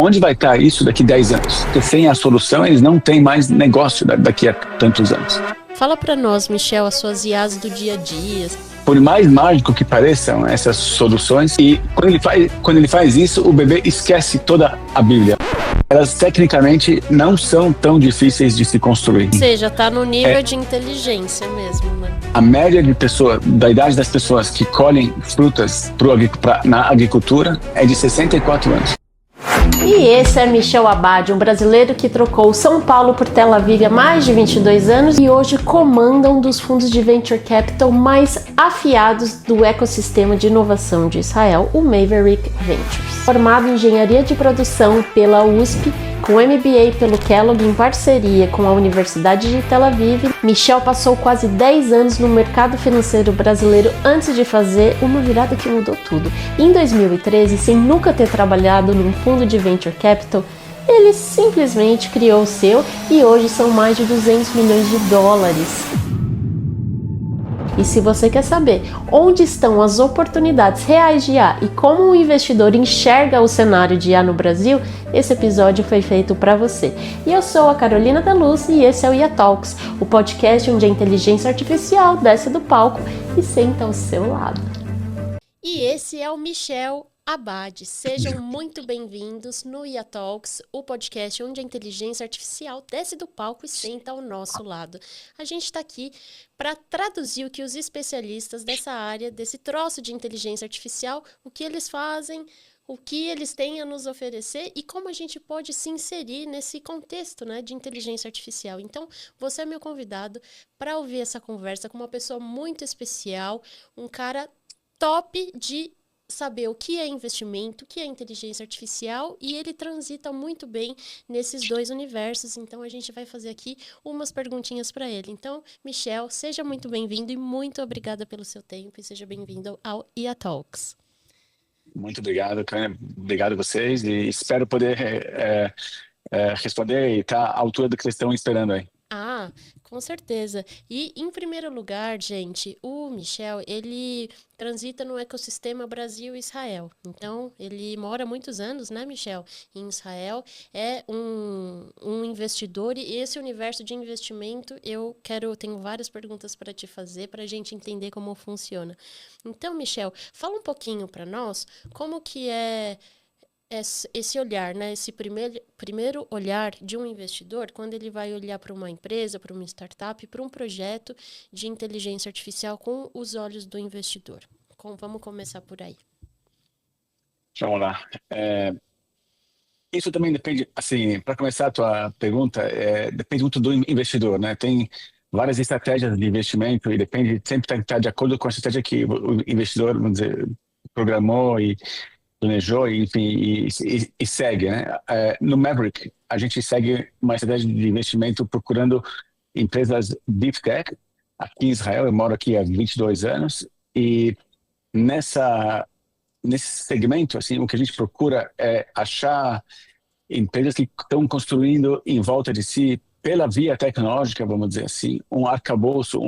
Onde vai estar isso daqui 10 anos? Porque sem a solução, eles não têm mais negócio daqui a tantos anos. Fala para nós, Michel, as suas IAs do dia a dia. Por mais mágico que pareçam essas soluções, e quando ele faz isso, o bebê esquece toda a Bíblia. Elas tecnicamente não são tão difíceis de se construir. Ou seja, tá no nível de inteligência mesmo, né? A média de pessoas, da idade das pessoas que colhem frutas na agricultura é de 64 anos. E esse é Michel Abad, um brasileiro que trocou São Paulo por Tel Aviv há mais de 22 anos e hoje comanda um dos fundos de Venture Capital mais afiados do ecossistema de inovação de Israel, o Maverick Ventures. Formado em Engenharia de Produção pela USP, com MBA pelo Kellogg em parceria com a Universidade de Tel Aviv, Michel passou quase 10 anos no mercado financeiro brasileiro antes de fazer uma virada que mudou tudo. Em 2013, sem nunca ter trabalhado num fundo de Venture Capital, ele simplesmente criou o seu e hoje são mais de 200 milhões de dólares. E se você quer saber onde estão as oportunidades reais de IA e como um investidor enxerga o cenário de IA no Brasil, esse episódio foi feito para você. E eu sou a Carolina da Luz e esse é o IA Talks, o podcast onde a inteligência artificial desce do palco e senta ao seu lado. E esse é o Michel Abad. Sejam muito bem-vindos no IA Talks, o podcast onde a inteligência artificial desce do palco e senta ao nosso lado. A gente está aqui para traduzir o que os especialistas dessa área, desse troço de inteligência artificial, o que eles fazem, o que eles têm a nos oferecer e como a gente pode se inserir nesse contexto, né, de inteligência artificial. Então, você é meu convidado para ouvir essa conversa com uma pessoa muito especial, um cara top de saber o que é investimento, o que é inteligência artificial, e ele transita muito bem nesses dois universos. Então, a gente vai fazer aqui umas perguntinhas para ele. Então, Michel, seja muito bem-vindo e muito obrigada pelo seu tempo e seja bem-vindo ao IA Talks. Muito obrigado, Karen. Obrigado a vocês e espero poder responder e estar à altura do que vocês estão esperando aí. Ah, com certeza. E, em primeiro lugar, gente, o Michel, ele transita no ecossistema Brasil-Israel. Então, ele mora há muitos anos, né, Michel, em Israel. É um investidor e esse universo de investimento, tenho várias perguntas para te fazer, para a gente entender como funciona. Então, Michel, fala um pouquinho para nós como que é esse olhar, né? Esse primeiro olhar de um investidor, quando ele vai olhar para uma empresa, para uma startup, para um projeto de inteligência artificial com os olhos do investidor. Vamos começar por aí. Vamos lá. Isso também depende, assim, para começar a tua pergunta, depende muito do investidor, né? Tem várias estratégias de investimento e depende, sempre está de acordo com a estratégia que o investidor, vamos dizer, programou e planejou, enfim, e segue, né? No Maverick, a gente segue uma estratégia de investimento procurando empresas Deep Tech, aqui em Israel. Eu moro aqui há 22 anos, e nesse segmento, assim, o que a gente procura é achar empresas que estão construindo em volta de si, pela via tecnológica, vamos dizer assim, um arcabouço,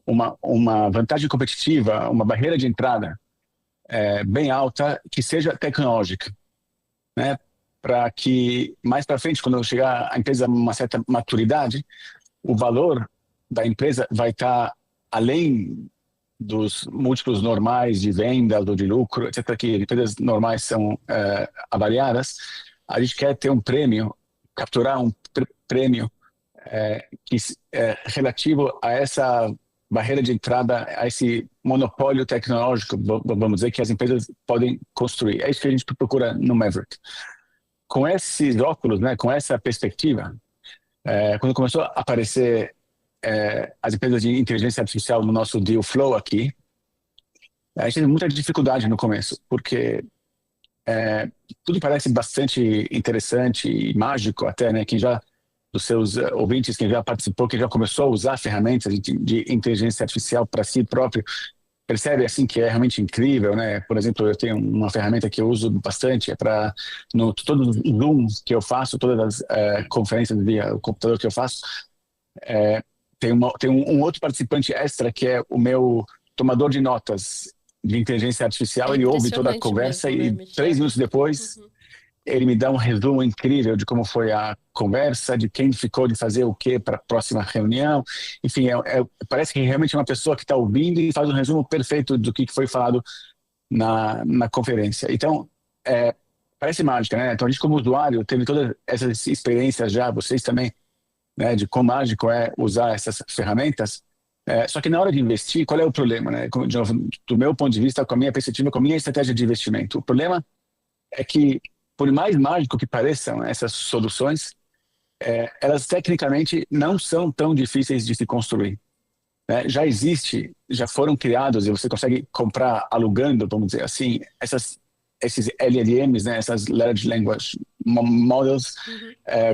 uma vantagem competitiva, uma barreira de entrada bem alta, que seja tecnológica, né? Para que mais para frente, quando chegar a empresa a uma certa maturidade, o valor da empresa vai estar além dos múltiplos normais de venda ou de lucro, etc., que empresas normais são avaliadas. A gente quer ter um prêmio, capturar um prêmio que relativo a essa barreira de entrada, a esse monopólio tecnológico, vamos dizer, que as empresas podem construir. É isso que a gente procura no Maverick. Com esses óculos, né, com essa perspectiva, quando começou a aparecer as empresas de inteligência artificial no nosso deal flow aqui, a gente teve muita dificuldade no começo, porque tudo parece bastante interessante e mágico até, né? Dos seus ouvintes, quem já participou, quem já começou a usar ferramentas de inteligência artificial para si próprio, percebe assim que é realmente incrível, né? Por exemplo, eu tenho uma ferramenta que eu uso bastante, para todos os Zooms que eu faço, todas as conferências via computador que eu faço, tem um outro participante extra que é o meu tomador de notas de inteligência artificial. Ele ouve toda a conversa mesmo, e né, 3 minutos depois ele me dá um resumo incrível de como foi a conversa, de quem ficou de fazer o que para a próxima reunião. Enfim, parece que realmente é uma pessoa que está ouvindo e faz um resumo perfeito do que foi falado na conferência. Então, parece mágica, né? Então, a gente como usuário teve todas essas experiências já, vocês também, né, de quão mágico é usar essas ferramentas. Só que na hora de investir, qual é o problema, né? De novo, do meu ponto de vista, com a minha perspectiva, com a minha estratégia de investimento, o problema é que, por mais mágico que pareçam essas soluções, elas tecnicamente não são tão difíceis de se construir. Né? Já foram criados e você consegue comprar alugando, vamos dizer assim, esses LLMs, né? Essas Large Language Models,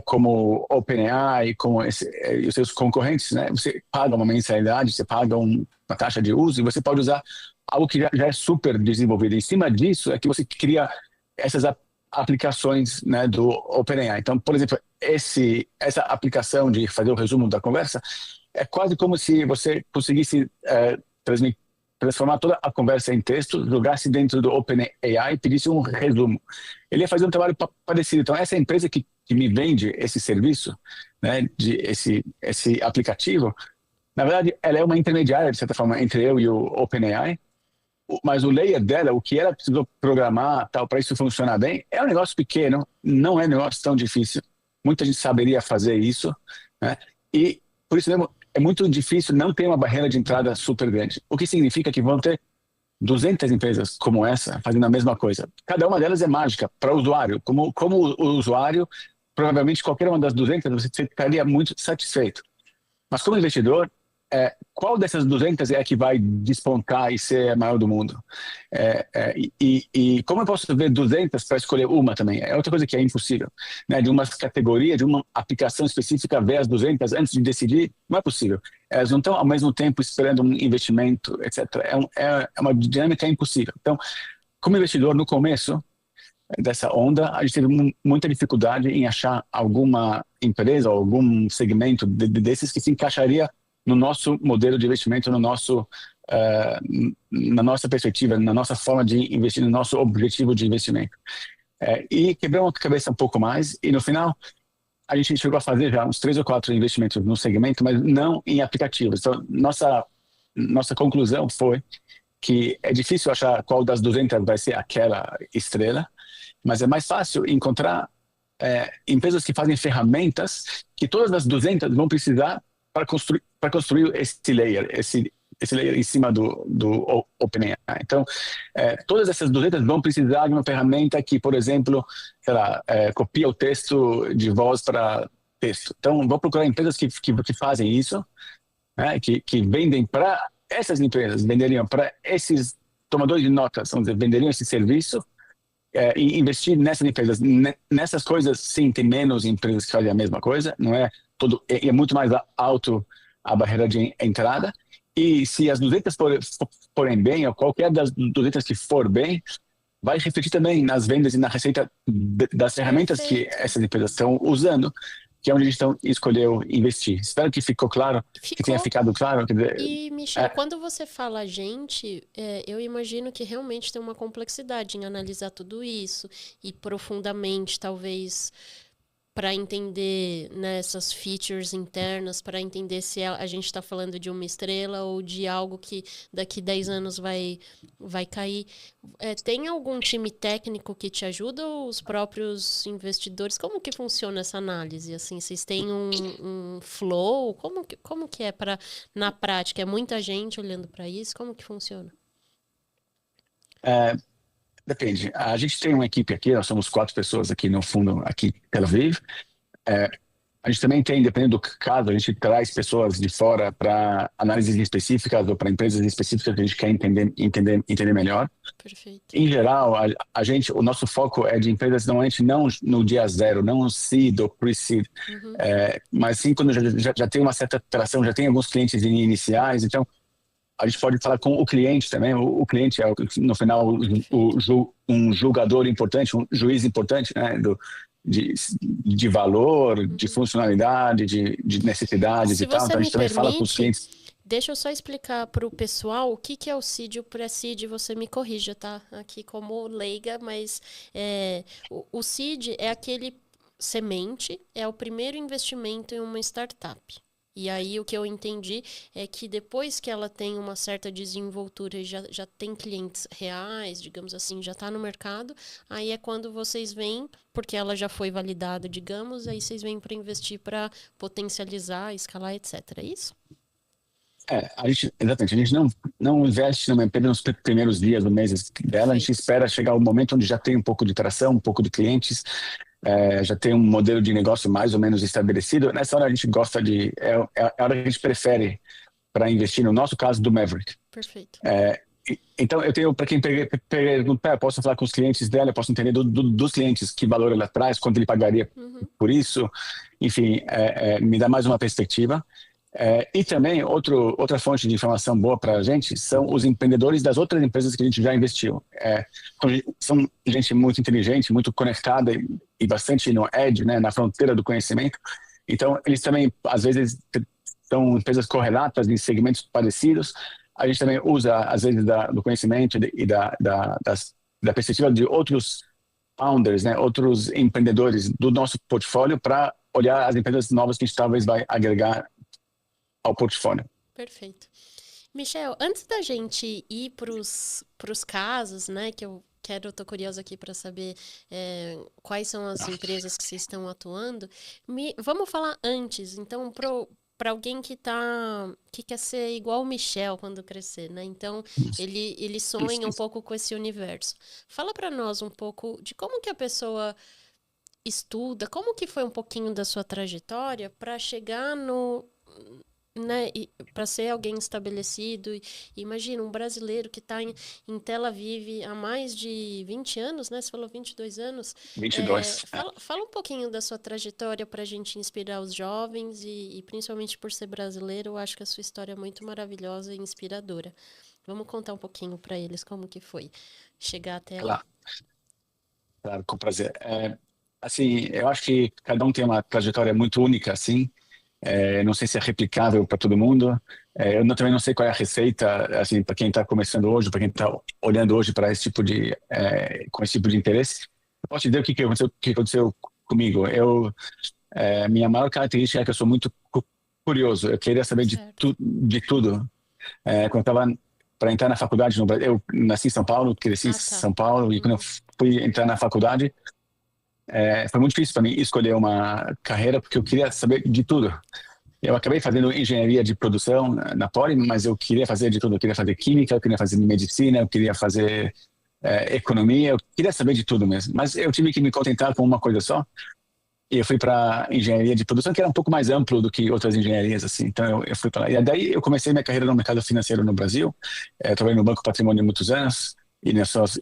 como OpenAI, como os seus concorrentes, né? Você paga uma mensalidade, você paga uma taxa de uso e você pode usar algo que já é super desenvolvido. Em cima disso é que você cria essas aplicações, né, do OpenAI. Então, por exemplo, essa aplicação de fazer o resumo da conversa é quase como se você conseguisse transformar toda a conversa em texto, jogasse dentro do OpenAI e pedisse um resumo. Ele ia fazer um trabalho parecido. Então, essa empresa que me vende esse serviço, né, esse aplicativo, na verdade, ela é uma intermediária, de certa forma, entre eu e o OpenAI, mas o layer dela, o que ela precisou programar para isso funcionar bem, é um negócio pequeno, não é um negócio tão difícil. Muita gente saberia fazer isso, né? E por isso mesmo é muito difícil, não ter uma barreira de entrada super grande. O que significa que vão ter 200 empresas como essa fazendo a mesma coisa. Cada uma delas é mágica para o usuário. Como o usuário, provavelmente qualquer uma das 200 você ficaria muito satisfeito. Mas como investidor, qual dessas 200 é a que vai despontar e ser a maior do mundo? E como eu posso ver 200 para escolher uma também? É outra coisa que é impossível. Né? De uma categoria, de uma aplicação específica, ver as 200 antes de decidir, não é possível. Elas não estão ao mesmo tempo esperando um investimento, etc. É uma dinâmica impossível. Então, como investidor, no começo dessa onda, a gente teve muita dificuldade em achar alguma empresa ou algum segmento desses que se encaixaria no nosso modelo de investimento, na nossa perspectiva, na nossa forma de investir, no nosso objetivo de investimento. E quebramos a cabeça um pouco mais e no final a gente chegou a fazer já uns 3 ou 4 investimentos no segmento, mas não em aplicativos. Então, nossa conclusão foi que é difícil achar qual das 200 vai ser aquela estrela, mas é mais fácil encontrar empresas que fazem ferramentas que todas as 200 vão precisar para construir esse layer em cima do OpenAI. Então, todas essas 200 vão precisar de uma ferramenta que, por exemplo, sei lá, copia o texto de voz para texto. Então, vou procurar empresas que fazem isso, né, que vendem para essas empresas, venderiam para esses tomadores de notas, vamos dizer, venderiam esse serviço e investir nessas empresas. Nessas coisas, sim, tem menos empresas que fazem a mesma coisa, não é? É muito mais alto a barreira de entrada. E se as 200 forem bem, ou qualquer das 200 que for bem, vai refletir também nas vendas e na receita das ferramentas que essas empresas estão usando, que é onde a gente escolheu investir. Espero que ficou claro, que tenha ficado claro. E, Michel, quando você fala gente, eu imagino que realmente tem uma complexidade em analisar tudo isso e profundamente, talvez, para entender, né, essas features internas, para entender se a gente está falando de uma estrela ou de algo que daqui 10 anos vai cair. Tem algum time técnico que te ajuda ou os próprios investidores? Como que funciona essa análise? Assim, vocês têm um flow? Como que é na prática? É muita gente olhando para isso? Como que funciona? Depende. A gente tem uma equipe aqui, nós somos 4 pessoas aqui no fundo, aqui em Tel Aviv. A gente também tem, dependendo do caso, a gente traz pessoas de fora para análises específicas ou para empresas específicas que a gente quer entender melhor. Perfeito. Em geral, o nosso foco é de empresas normalmente não no dia zero, não no seed ou pre-seed, mas sim quando já tem uma certa tração, já tem alguns clientes iniciais, então a gente pode falar com o cliente também. O cliente é, no final, um julgador importante, um juiz importante, né, de valor, de funcionalidade, de necessidades e tal. Então a gente também fala com os clientes. Deixa eu só explicar para o pessoal o que que é o seed e o pre-seed, você me corrija, tá? Aqui como leiga, mas o seed é aquele semente, é o primeiro investimento em uma startup. E aí o que eu entendi é que depois que ela tem uma certa desenvoltura e já tem clientes reais, digamos assim, já está no mercado, aí é quando vocês vêm, porque ela já foi validada, digamos, aí vocês vêm para investir para potencializar, escalar, etc. É isso? Exatamente, a gente não investe numa empresa nos primeiros dias ou meses dela, a gente Perfeito. espera chegar o momento onde já tem um pouco de tração, um pouco de clientes, já tem um modelo de negócio mais ou menos estabelecido. Nessa hora a gente gosta é a hora que a gente prefere para investir, no nosso caso, do Maverick. Perfeito. Então, eu tenho, para quem perguntar, eu posso falar com os clientes dela, eu posso entender dos clientes que valor ela traz, quanto ele pagaria por isso, enfim, me dá mais uma perspectiva. E também, outra fonte de informação boa para a gente são os empreendedores das outras empresas que a gente já investiu. São gente muito inteligente, muito conectada e bastante no edge, né, na fronteira do conhecimento. Então, eles também, às vezes, são empresas correlatas em segmentos parecidos. A gente também usa, às vezes, do conhecimento e da perspectiva de outros founders, né, outros empreendedores do nosso portfólio para olhar as empresas novas que a gente talvez vai agregar ao portfólio. Perfeito. Michel, antes da gente ir para os casos, né, que eu tô curiosa aqui para saber quais são as empresas que vocês estão atuando, vamos falar antes, então, para alguém que quer ser igual o Michel quando crescer, né? Então, ele sonha um pouco com esse universo. Fala para nós um pouco de como que a pessoa estuda, como que foi um pouquinho da sua trajetória para chegar né, para ser alguém estabelecido. Imagina um brasileiro que está em Tel Aviv há mais de 20 anos, né? Você falou 22 anos. 22. Fala um pouquinho da sua trajetória para a gente inspirar os jovens e principalmente por ser brasileiro, eu acho que a sua história é muito maravilhosa e inspiradora. Vamos contar um pouquinho para eles como que foi chegar até lá. Claro, com prazer. Assim, eu acho que cada um tem uma trajetória muito única, assim. Não sei se é replicável para todo mundo. Também não sei qual é a receita, assim, para quem está começando hoje, para quem está olhando hoje para esse tipo com esse tipo de interesse. Eu posso te dizer o que aconteceu comigo. Minha maior característica é que eu sou muito curioso. Eu queria saber de tudo. Quando eu estava para entrar na faculdade no Brasil, eu nasci em São Paulo, cresci em São Paulo, e quando eu fui entrar na faculdade, foi muito difícil para mim escolher uma carreira, porque eu queria saber de tudo. Eu acabei fazendo engenharia de produção na Poli, mas eu queria fazer de tudo. Eu queria fazer química, eu queria fazer medicina, eu queria fazer economia, eu queria saber de tudo mesmo. Mas eu tive que me contentar com uma coisa só. E eu fui para engenharia de produção, que era um pouco mais amplo do que outras engenharias, assim. Então eu fui para lá. E daí eu comecei minha carreira no mercado financeiro no Brasil. Trabalhei no Banco Patrimônio há muitos anos.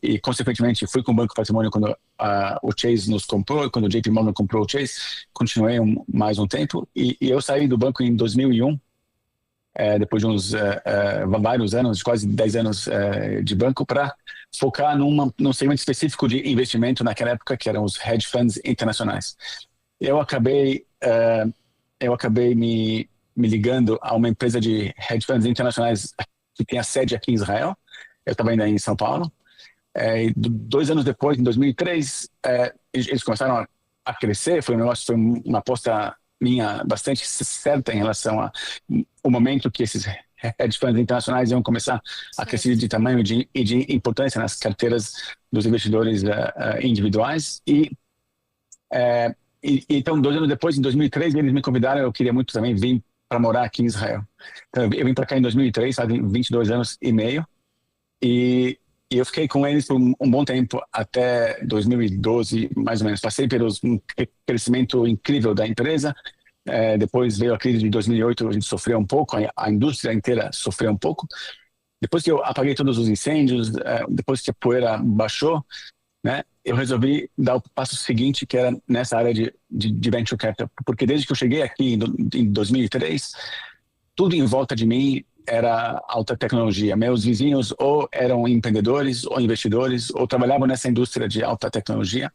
E consequentemente, fui com o Banco Patrimônio quando o Chase nos comprou, quando o JP Morgan comprou o Chase, continuei mais um tempo, e eu saí do banco em 2001, depois de vários anos, quase 10 anos de banco, para focar num segmento específico de investimento naquela época, que eram os hedge funds internacionais. Eu acabei me ligando a uma empresa de hedge funds internacionais que tem a sede aqui em Israel. Eu estava ainda em São Paulo. 2 anos depois, em 2003, eles começaram a crescer. Foi uma aposta minha bastante certa em relação ao momento que esses hedge funds internacionais iam começar a crescer de tamanho e de importância nas carteiras dos investidores individuais. Então, 2 anos depois, em 2003, eles me convidaram. Eu queria muito também vir para morar aqui em Israel. Então, eu vim para cá em 2003, fazem 22 anos e meio. E eu fiquei com eles por um bom tempo, até 2012, mais ou menos. Passei pelo crescimento incrível da empresa. Depois veio a crise de 2008, a gente sofreu um pouco, a indústria inteira sofreu um pouco. Depois que eu apaguei todos os incêndios, depois que a poeira baixou, né, eu resolvi dar o passo seguinte, que era nessa área de venture capital. Porque desde que eu cheguei aqui em 2003, tudo em volta de mim era alta tecnologia. Meus vizinhos ou eram empreendedores ou investidores ou trabalhavam nessa indústria de alta tecnologia.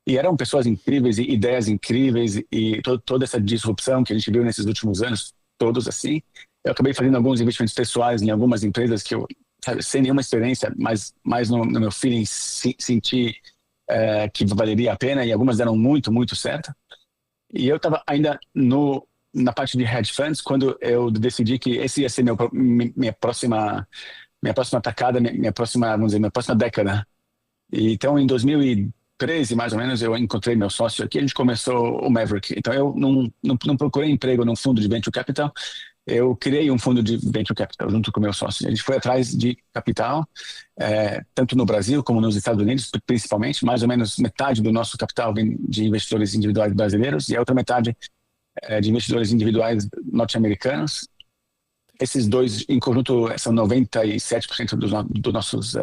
E eram pessoas incríveis e ideias incríveis e toda essa disrupção que a gente viu nesses últimos anos, todos assim, eu acabei fazendo alguns investimentos pessoais em algumas empresas que eu, sabe, sem nenhuma experiência, mas mais no meu feeling senti que valeria a pena, e algumas deram muito, muito certo. E eu estava ainda na parte de hedge funds quando eu decidi que esse ia ser minha próxima tacada, minha próxima, vamos dizer, minha próxima década. E, então, em 2013, mais ou menos, eu encontrei meu sócio aqui, a gente começou o Maverick. Então, eu não procurei emprego num fundo de venture capital, eu criei um fundo de venture capital junto com o meu sócio. A gente foi atrás de capital, tanto no Brasil como nos Estados Unidos, principalmente. Mais ou menos metade do nosso capital vem de investidores individuais brasileiros e a outra metade de investidores individuais norte-americanos. Esses dois, em conjunto, são 97%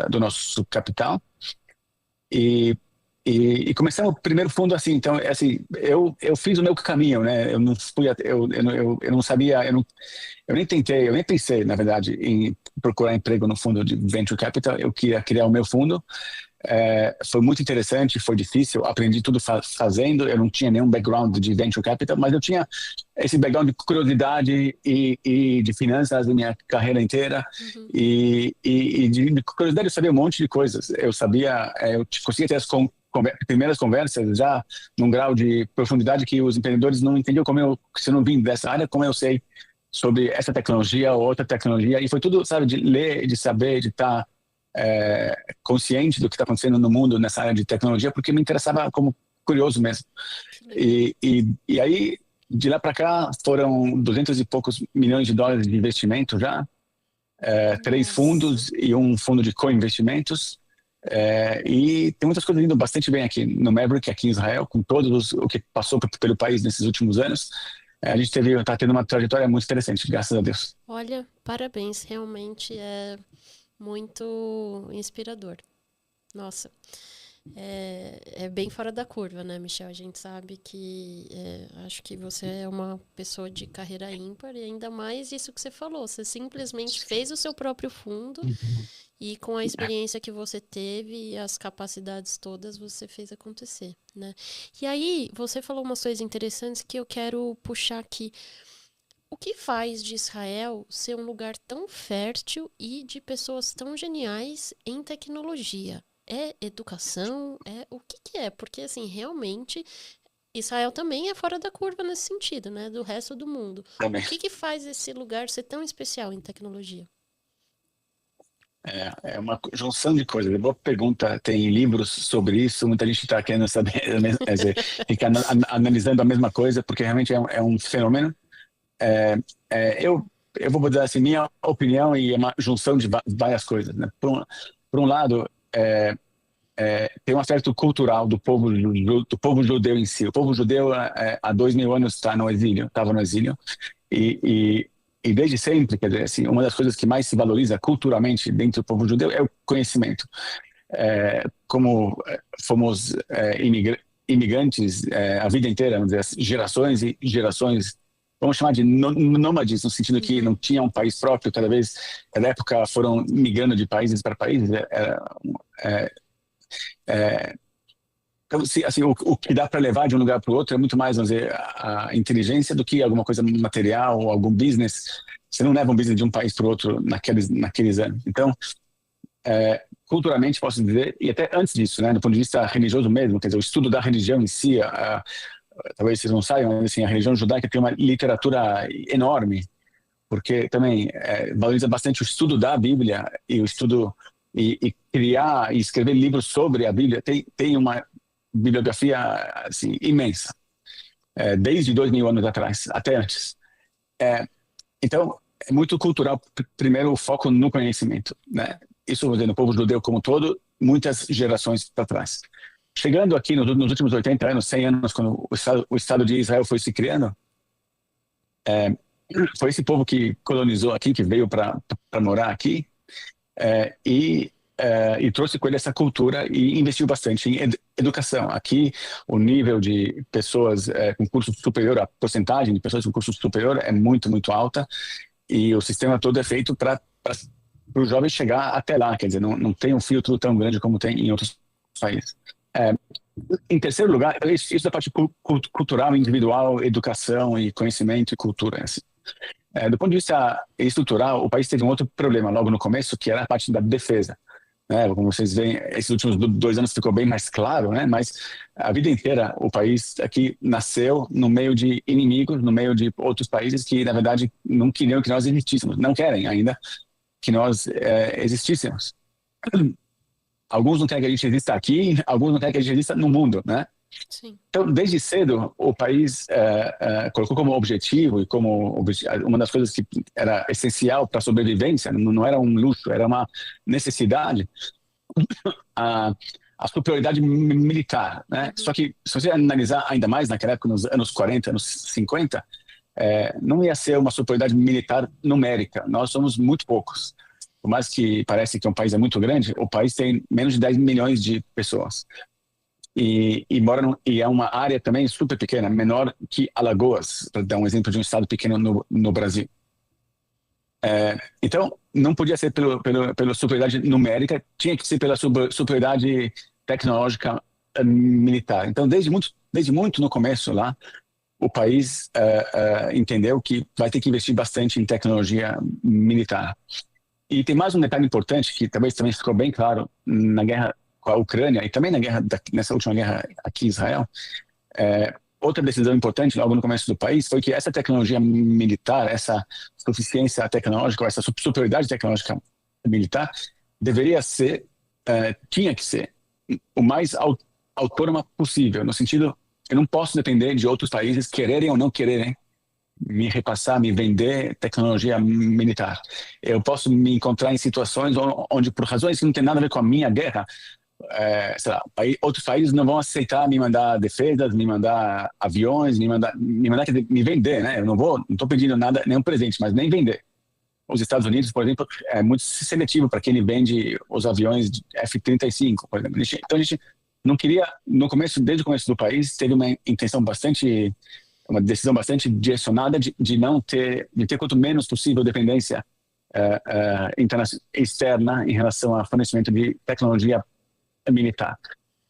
do nosso capital. E começamos o primeiro fundo assim. Então, assim, eu fiz o meu caminho, né? Eu não fui, eu não sabia, eu nem pensei, na verdade, em procurar emprego no fundo de venture capital. Eu queria criar o meu fundo. Foi muito interessante, foi difícil, aprendi tudo fazendo. Eu não tinha nenhum background de venture capital, mas eu tinha esse background de curiosidade e de finanças da minha carreira inteira. E de curiosidade eu sabia um monte de coisas. Eu conseguia ter as primeiras conversas já num grau de profundidade que os empreendedores não entendiam, se eu não vim dessa área, como eu sei sobre essa tecnologia ou outra tecnologia. E foi tudo, sabe, de ler, de saber, de estar consciente do que está acontecendo no mundo nessa área de tecnologia, porque me interessava como curioso mesmo. E aí, de lá para cá, foram 200 e poucos milhões de dólares de investimento já, 3 fundos e um fundo de co-investimentos. E tem muitas coisas indo bastante bem aqui no Maverick, aqui em Israel, com o que passou pelo país nesses últimos anos. A gente está tendo uma trajetória muito interessante, graças a Deus. Olha, parabéns, realmente é muito inspirador. Nossa, é bem fora da curva, né, Michel? A gente sabe que acho que você é uma pessoa de carreira ímpar, e ainda mais isso que você falou, você simplesmente fez o seu próprio fundo e com a experiência que você teve e as capacidades todas, você fez acontecer, né? E aí, você falou umas coisas interessantes que eu quero puxar aqui. O que faz de Israel ser um lugar tão fértil e de pessoas tão geniais em tecnologia? É educação? O que é? Porque, assim, realmente, Israel também é fora da curva nesse sentido, né? Do resto do mundo. Também. O que faz esse lugar ser tão especial em tecnologia? É uma junção de coisas. Boa pergunta. Tem livros sobre isso. Muita gente está querendo saber, fica analisando a mesma coisa, porque realmente é um fenômeno. Eu vou dizer assim, minha opinião, e é uma junção de várias coisas, né? Por um lado, tem um aspecto cultural do povo judeu em si. O povo judeu há 2000 anos estava no exílio, e desde sempre, quer dizer, assim, uma das coisas que mais se valoriza culturalmente dentro do povo judeu é o conhecimento. Como fomos imigrantes a vida inteira, vamos dizer, gerações e gerações, vamos chamar de nômades, no sentido que não tinha um país próprio, cada época foram migrando de países para países. Então, assim, o que dá para levar de um lugar para o outro é muito mais, vamos dizer, a inteligência do que alguma coisa material ou algum business. Você não leva um business de um país para o outro naqueles anos. Então, culturalmente, posso dizer, e até antes disso, né, do ponto de vista religioso mesmo, quer dizer, o estudo da religião em si, talvez vocês não saibam, mas assim, a religião judaica tem uma literatura enorme, porque também valoriza bastante o estudo da Bíblia e o estudo e criar e escrever livros sobre a Bíblia. Tem uma bibliografia assim imensa, desde 2000 anos atrás até antes. Então é muito cultural. Primeiro, o foco no conhecimento, né? Isso, vou dizer, no povo judeu como um todo, muitas gerações para trás. Chegando aqui nos últimos 80 anos, 100 anos, quando o Estado de Israel foi se criando, foi esse povo que colonizou aqui, que veio para morar aqui, e trouxe com ele essa cultura e investiu bastante em educação. Aqui, o nível de pessoas com curso superior, a porcentagem de pessoas com curso superior é muito, muito alta, e o sistema todo é feito para o jovem chegar até lá, quer dizer, não tem um filtro tão grande como tem em outros países. Em terceiro lugar, isso da parte cultural, individual, educação e conhecimento e cultura. Assim. Do ponto de vista estrutural, o país teve um outro problema logo no começo, que era a parte da defesa. Como vocês veem, esses últimos 2 anos ficou bem mais claro, né? Mas a vida inteira o país aqui nasceu no meio de inimigos, no meio de outros países que, na verdade, não queriam que nós existíssemos, não querem ainda que nós existíssemos. Alguns não querem que a gente exista aqui, alguns não querem que a gente exista no mundo, né? Sim. Então, desde cedo, o país colocou como objetivo e como uma das coisas que era essencial para a sobrevivência, não era um luxo, era uma necessidade, a superioridade militar, né? Só que, se você analisar ainda mais naquela época, nos anos 40, anos 50, não ia ser uma superioridade militar numérica. Nós somos muito poucos. Por mais que pareça que um país é muito grande, o país tem menos de 10 milhões de pessoas. E é uma área também super pequena, menor que Alagoas, para dar um exemplo de um estado pequeno no Brasil. Então, não podia ser pela superioridade numérica, tinha que ser pela superioridade tecnológica militar. Então, desde muito no começo lá, o país entendeu que vai ter que investir bastante em tecnologia militar. E tem mais um detalhe importante que talvez também ficou bem claro na guerra com a Ucrânia e também nessa última guerra aqui em Israel. Outra decisão importante logo no começo do país foi que essa tecnologia militar, essa suficiência tecnológica, essa superioridade tecnológica militar deveria ser, tinha que ser o mais autônoma possível, no sentido, eu não posso depender de outros países quererem ou não quererem me repassar, me vender tecnologia militar. Eu posso me encontrar em situações onde, por razões que não tem nada a ver com a minha guerra, sei lá, outros países não vão aceitar me mandar defesas, me mandar aviões, me vender, né? Eu não estou pedindo nada, nenhum presente, mas nem vender. Os Estados Unidos, por exemplo, é muito seletivo para quem ele vende os aviões F-35, por exemplo. Então a gente não queria, desde o começo do país, teve uma decisão bastante direcionada de ter quanto menos possível dependência externa em relação ao fornecimento de tecnologia militar.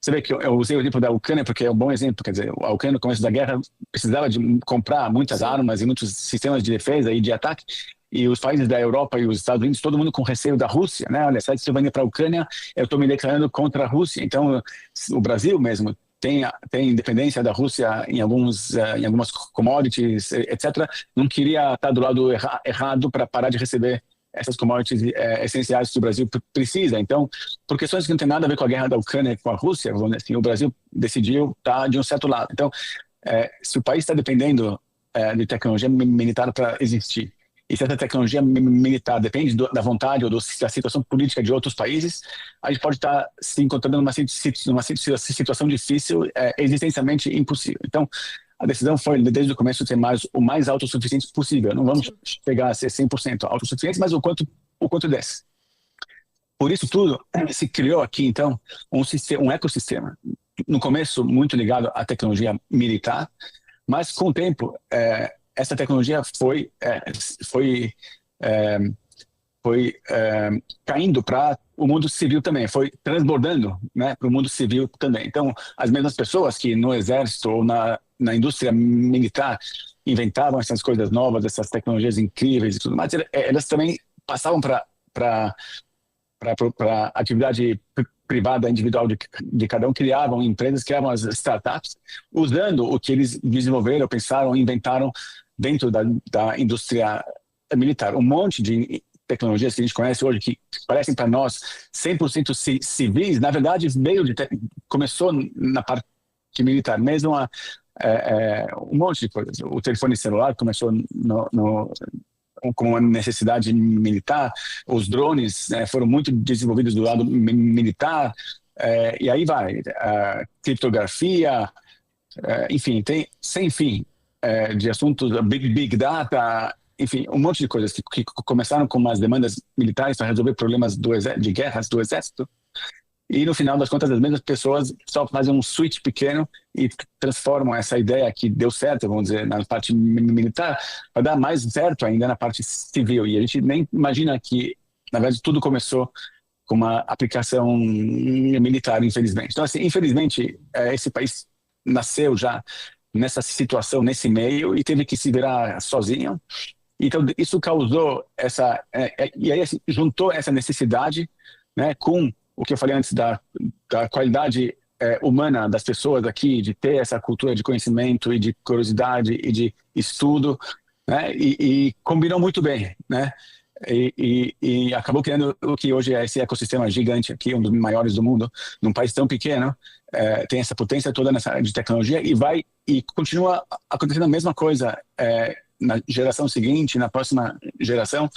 Você vê que eu usei o exemplo da Ucrânia porque é um bom exemplo. Quer dizer, a Ucrânia no começo da guerra precisava de comprar muitas armas e muitos sistemas de defesa e de ataque, e os países da Europa e os Estados Unidos, todo mundo com receio da Rússia, né? Olha, se eu vou ir para a Ucrânia, eu estou me declarando contra a Rússia. Então, o Brasil mesmo tem dependência da Rússia em algumas commodities, etc. Não queria estar do lado errado para parar de receber essas commodities essenciais que o Brasil precisa. Então, por questões que não tem nada a ver com a guerra da Ucrânia com a Rússia, vamos dizer assim, o Brasil decidiu estar de um certo lado. Então, se o país está dependendo de tecnologia militar para existir, e se essa tecnologia militar depende da vontade ou da situação política de outros países, a gente pode estar se encontrando numa situação difícil, existencialmente impossível. Então, a decisão foi, desde o começo, ser o mais autossuficiente possível. Não vamos chegar a ser 100% autossuficientes, mas o quanto desce. Por isso tudo, se criou aqui, então, um ecossistema. No começo, muito ligado à tecnologia militar, mas com o tempo, essa tecnologia foi caindo para o mundo civil também, foi transbordando, né, para o mundo civil também. Então, as mesmas pessoas que no exército ou na indústria militar inventavam essas coisas novas, essas tecnologias incríveis e tudo mais, elas também passavam para a atividade privada, individual de cada um, criavam empresas, criavam as startups, usando o que eles desenvolveram, pensaram, inventaram dentro da indústria militar. Um monte de tecnologias que a gente conhece hoje, que parecem para nós 100% civis, na verdade começou na parte militar, mesmo um monte de coisas. O telefone celular começou como uma necessidade militar, os drones foram muito desenvolvidos do lado militar, e aí vai, criptografia, enfim, tem sem fim de assuntos, big data, enfim, um monte de coisas que começaram com umas demandas militares para resolver problemas de guerras do exército, e no final das contas as mesmas pessoas só fazem um switch pequeno e transformam essa ideia que deu certo, vamos dizer, na parte militar, para dar mais certo ainda na parte civil. E a gente nem imagina que, na verdade, tudo começou com uma aplicação militar, infelizmente. Então, assim, infelizmente, esse país nasceu já nessa situação, nesse meio, e teve que se virar sozinho. Então, isso causou e aí assim, juntou essa necessidade, né, com o que eu falei antes da qualidade humana das pessoas aqui, de ter essa cultura de conhecimento e de curiosidade e de estudo, né, e combinou muito bem, né, e acabou criando o que hoje é esse ecossistema gigante aqui, um dos maiores do mundo, num país tão pequeno, tem essa potência toda nessa área de tecnologia e continua acontecendo a mesma coisa na geração seguinte, na próxima geração.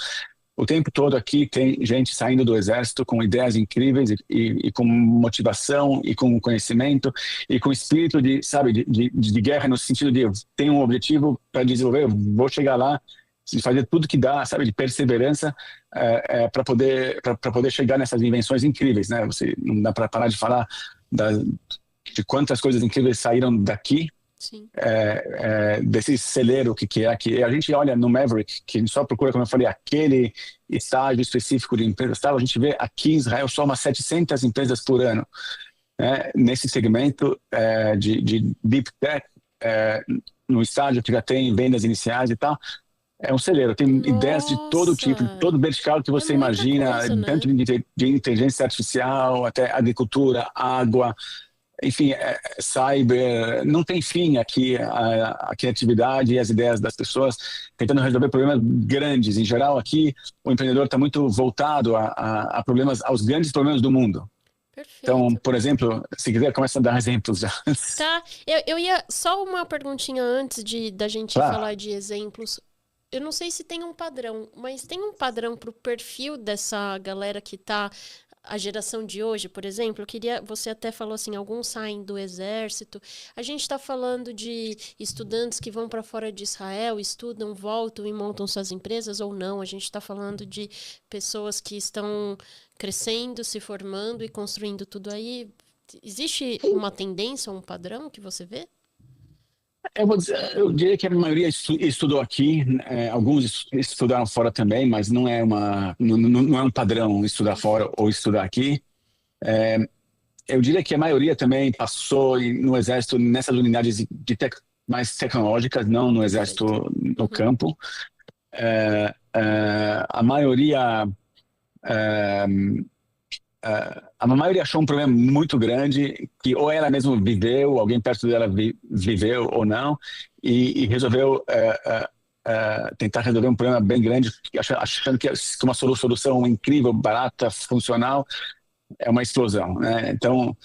O tempo todo aqui tem gente saindo do exército com ideias incríveis e com motivação e com conhecimento e com espírito de, sabe, de guerra, no sentido de tem um objetivo para desenvolver, eu vou chegar lá, de fazer tudo que dá, sabe, de perseverança para poder chegar nessas invenções incríveis, né? Você não dá para parar de falar de quantas coisas incríveis saíram daqui. Sim. Desse celeiro que é aqui. A gente olha no Maverick, que só procura, como eu falei, aquele estágio específico de empresas, a gente vê aqui em Israel só umas 700 empresas por ano, né, nesse segmento de Deep Tech, no estágio que já tem vendas iniciais e tal. É um celeiro, tem ideias de todo tipo, de todo vertical que você imagina, coisa, né? tanto de inteligência artificial até agricultura, água, enfim, cyber, não tem fim aqui a criatividade e as ideias das pessoas tentando resolver problemas grandes. Em geral, aqui o empreendedor está muito voltado a problemas, aos grandes problemas do mundo. Perfeito. Então, por exemplo, se quiser, começa a dar exemplos já. Tá, eu ia só uma perguntinha antes da gente falar de exemplos. Eu não sei se tem um padrão, mas tem um padrão para o perfil dessa galera que tá a geração de hoje, por exemplo? Você até falou assim, alguns saem do exército. A gente está falando de estudantes que vão para fora de Israel, estudam, voltam e montam suas empresas ou não. A gente está falando de pessoas que estão crescendo, se formando e construindo tudo aí. Existe uma tendência, um padrão que você vê? Eu diria que a maioria estudou aqui, alguns estudaram fora também, mas não é um padrão estudar fora ou estudar aqui. Eu diria que a maioria também passou no exército nessas unidades mais tecnológicas, não no exército no campo. A maioria a maioria achou um problema muito grande que ou ela mesma viveu, alguém perto dela viveu ou não, e resolveu tentar resolver um problema bem grande, achando que uma solução incrível, barata, funcional, é uma explosão, né? Então,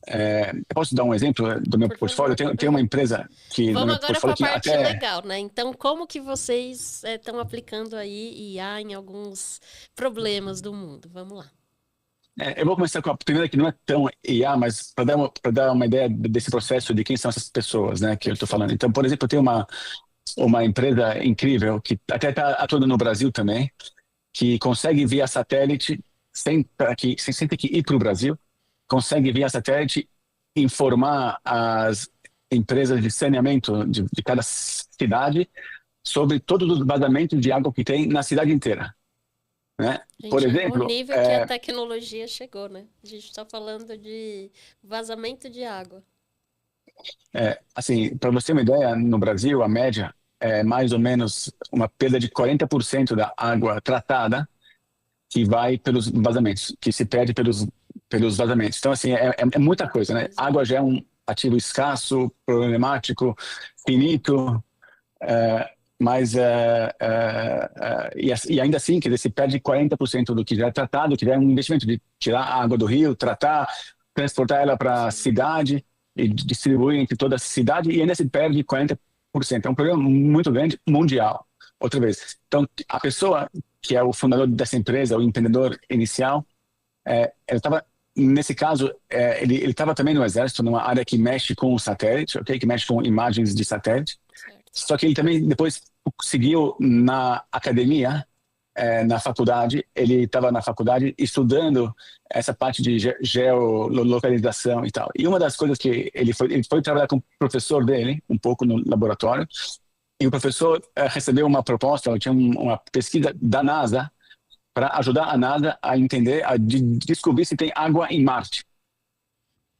eu posso dar um exemplo do meu portfólio? Eu tenho uma empresa que... Vamos agora para a parte legal, né? Então, como que vocês estão aplicando aí IA em alguns problemas do mundo? Vamos lá. Eu vou começar com a primeira, que não é tão IA, mas para dar uma ideia desse processo, de quem são essas pessoas, né, que eu estou falando. Então, por exemplo, eu tenho uma empresa incrível, que até está atuando no Brasil também, que consegue via satélite, sem ter que ir para o Brasil, consegue via satélite informar as empresas de saneamento de cada cidade sobre todos os vazamentos de água que tem na cidade inteira. Né? Gente, por exemplo, o nível que a tecnologia chegou, né? A gente está falando de vazamento de água. Assim, para você ter uma ideia, no Brasil, a média é mais ou menos uma perda de 40% da água tratada que vai pelos vazamentos, que se perde pelos vazamentos. Então, assim, é muita coisa, né? Água já é um ativo escasso, problemático, finito, mas e ainda assim, quer dizer, se perde 40% do que já é tratado, que já é um investimento de tirar a água do rio, tratar, transportar ela para a cidade e distribuir entre toda a cidade, e ainda se perde 40%. É um problema muito grande, mundial. Outra vez. Então, a pessoa que é o fundador dessa empresa, o empreendedor inicial, ele estava, nesse caso, ele estava também no exército, numa área que mexe com o satélite, okay? Que mexe com imagens de satélite. Só que ele também depois seguiu na academia, na faculdade. Ele estava na faculdade estudando essa parte de geolocalização e tal. E uma das coisas que ele foi trabalhar com o professor dele, um pouco no laboratório, e o professor recebeu uma proposta, tinha uma pesquisa da NASA para ajudar a NASA a entender, a descobrir se tem água em Marte,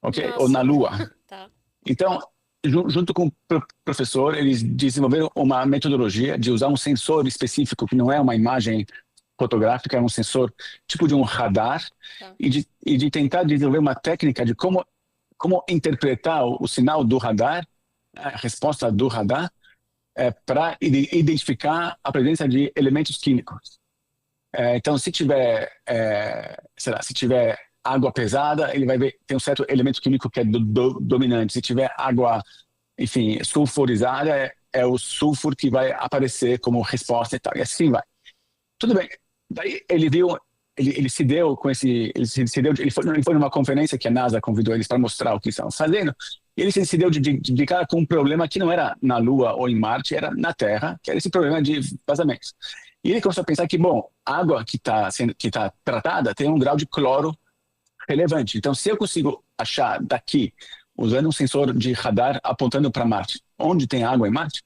ok? Nossa. Ou na Lua. Tá. Então, junto com o professor, eles desenvolveram uma metodologia de usar um sensor específico, que não é uma imagem fotográfica, é um sensor tipo de um radar, Tá. e de tentar desenvolver uma técnica de como interpretar o sinal do radar, a resposta do radar, para identificar a presença de elementos químicos. Então, se tiver, sei lá, se tiver água pesada, ele vai ver, tem um certo elemento químico que é dominante. Se tiver água, enfim, sulfurizada, é o sulfur que vai aparecer como resposta e tal. E assim vai. Tudo bem. Daí ele viu, ele se deu com esse, ele foi numa conferência que a NASA convidou eles para mostrar o que estavam fazendo. E ele se deu de cara com um problema que não era na Lua ou em Marte, era na Terra, que era esse problema de vazamentos. E ele começou a pensar que, bom, a água que tá tratada tem um grau de cloro relevante. Então, se eu consigo achar daqui, usando um sensor de radar apontando para Marte, onde tem água em Marte,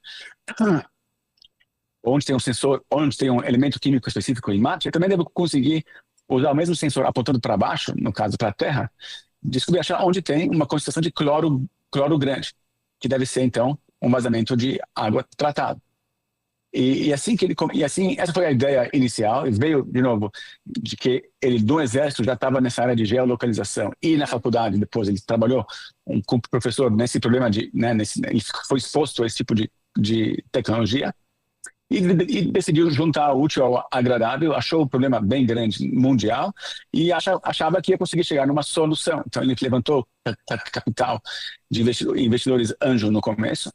onde tem um sensor, onde tem um elemento químico específico em Marte, eu também devo conseguir usar o mesmo sensor apontando para baixo, no caso para a Terra, descobrir achar onde tem uma concentração de cloro grande, que deve ser então um vazamento de água tratada. E assim essa foi a ideia inicial. E veio de novo de que ele do exército já estava nessa área de geolocalização, e na faculdade depois ele trabalhou com o professor nesse problema ele foi exposto a esse tipo de tecnologia. E decidiu juntar o útil ao agradável, achou o problema bem grande mundial e achava que ia conseguir chegar numa solução. Então ele levantou capital de investidores anjo no começo,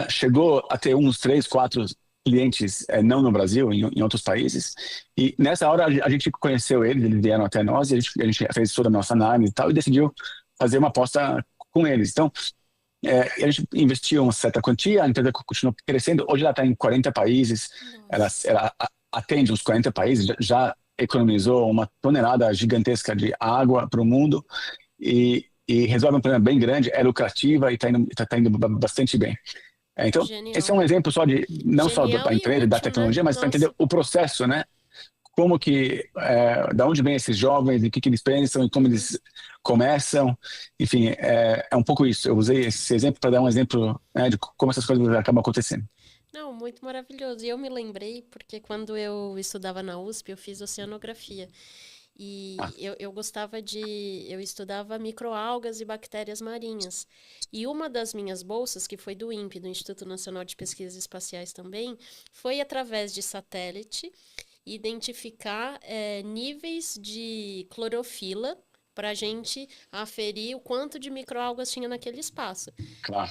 chegou a ter uns 3, 4 clientes, não no Brasil, em outros países, e nessa hora a gente conheceu eles vieram até nós, e a gente fez toda a nossa análise e tal, e decidiu fazer uma aposta com eles. Então, a gente investiu uma certa quantia, a empresa continuou crescendo. Hoje ela está em 40 países, ela atende uns 40 países, já economizou uma tonelada gigantesca de água para o mundo e resolve um problema bem grande, é lucrativa e está indo bastante bem. Então, Genial. esse é um exemplo só não só da empresa e da tecnologia, mas para entender o processo, né? Como que, da onde vêm esses jovens, o que eles pensam e como eles começam. Enfim, é um pouco isso. Eu usei esse exemplo para dar um exemplo, né, de como essas coisas acabam acontecendo. Não, muito maravilhoso. E eu me lembrei porque quando eu estudava na USP, eu fiz oceanografia. E eu gostava eu estudava microalgas e bactérias marinhas. E uma das minhas bolsas, que foi do INPE, do Instituto Nacional de Pesquisas Espaciais também, foi através de satélite identificar níveis de clorofila para a gente aferir o quanto de microalgas tinha naquele espaço. Claro.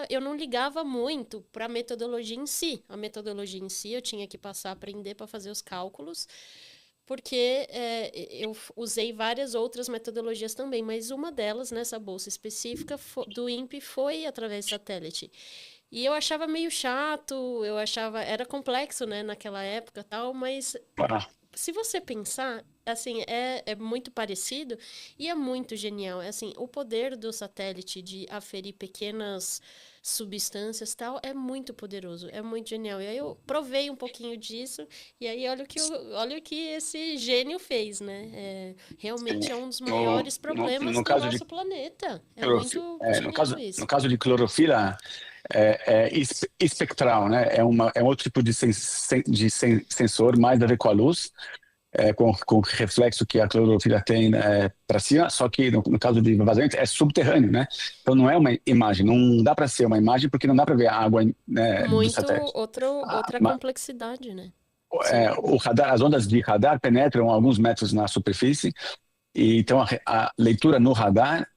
Eu não ligava muito para a metodologia em si. A metodologia em si eu tinha que passar a aprender para fazer os cálculos, porque eu usei várias outras metodologias também, mas uma delas, nessa bolsa específica do INPE, foi através de satélite. E eu achava meio chato, era complexo, né, naquela época tal, mas se você pensar, assim, é muito parecido e é muito genial. Assim, o poder do satélite de aferir pequenas substâncias e tal é muito poderoso, é muito genial. E aí eu provei um pouquinho disso e aí olha o que esse gênio fez, né? Realmente é um dos maiores problemas do nosso planeta. É muito genial isso. No caso de clorofila, espectral, né? É um outro tipo de sensor, mais a ver com a luz, com o reflexo que a clorofila tem para cima, só que no caso de vazamento é subterrâneo, né? Então não é uma imagem, não dá para ser uma imagem porque não dá para ver a água, né, do satélite. Outra complexidade, né? O radar, as ondas de radar penetram alguns metros na superfície, e então a leitura no radar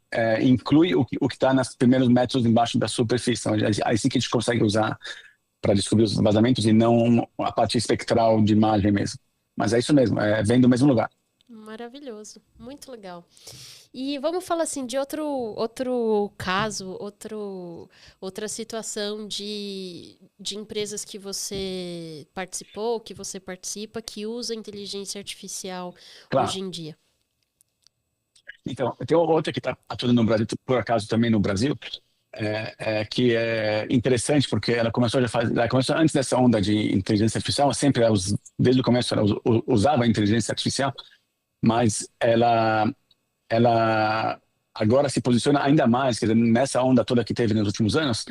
inclui o que está nos primeiros metros embaixo da superfície. Então, aí sim que a gente consegue usar para descobrir os vazamentos e não a parte espectral de imagem mesmo. Mas é isso mesmo, vem do mesmo lugar. Maravilhoso, muito legal. E vamos falar assim de outro caso, outra situação de empresas que você participou, que você participa, que usa inteligência artificial hoje em dia. Então, tem outra que está atuando no Brasil, por acaso também no Brasil, que é interessante porque ela começou antes dessa onda de inteligência artificial, desde o começo ela usava a inteligência artificial, mas ela agora se posiciona ainda mais, quer dizer, nessa onda toda que teve nos últimos anos,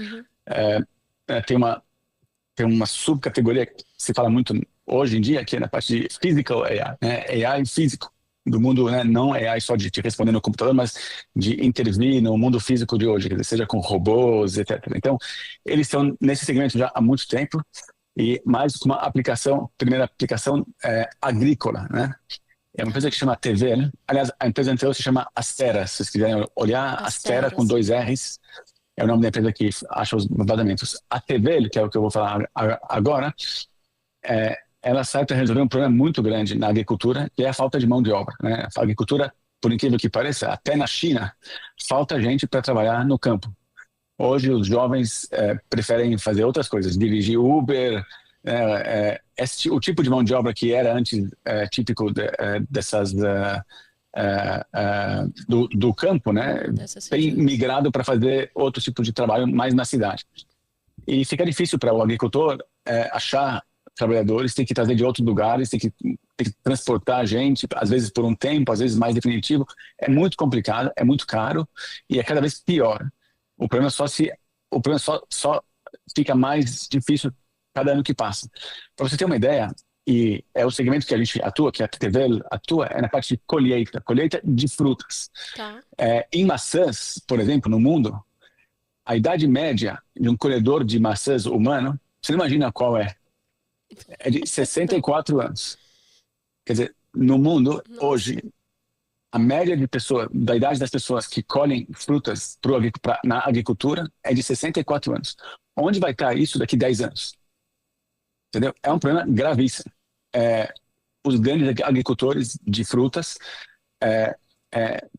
tem uma subcategoria que se fala muito hoje em dia, que é na parte de physical AI, né? AI físico do mundo, né? Não AI só de te responder no computador, mas de intervir no mundo físico de hoje, quer dizer, seja com robôs, etc. Então, eles estão nesse segmento já há muito tempo, e mais com uma aplicação, primeira aplicação agrícola, né? É uma empresa que chama TVL. Aliás, a empresa anterior se chama Astera. Se vocês quiserem olhar, Astera com 2 R's. É o nome da empresa que acha os vazamentos. A TVL, que é o que eu vou falar agora, ela sai para resolver um problema muito grande na agricultura, que é a falta de mão de obra, né? A agricultura, por incrível que pareça, até na China, falta gente para trabalhar no campo. Hoje, os jovens preferem fazer outras coisas, dirigir Uber, o tipo de mão de obra que era antes típico dessas do campo, né, tem migrado para fazer outro tipo de trabalho mais na cidade. E fica difícil para o agricultor achar trabalhadores, tem que trazer de outros lugares, tem que transportar a gente, às vezes por um tempo, às vezes mais definitivo. É muito complicado, é muito caro e é cada vez pior. O problema só fica mais difícil cada ano que passa. Para você ter uma ideia, e é o segmento que a gente atua, que a TVL atua, é na parte de colheita de frutas. Tá. Em maçãs, por exemplo, no mundo, a idade média de um colhedor de maçãs humano, você não imagina qual é? É de 64 anos. Quer dizer, no mundo, hoje, a média de pessoas, da idade das pessoas que colhem frutas na agricultura é de 64 anos. Onde vai estar isso daqui 10 anos? Entendeu? É um problema gravíssimo. Os grandes agricultores de frutas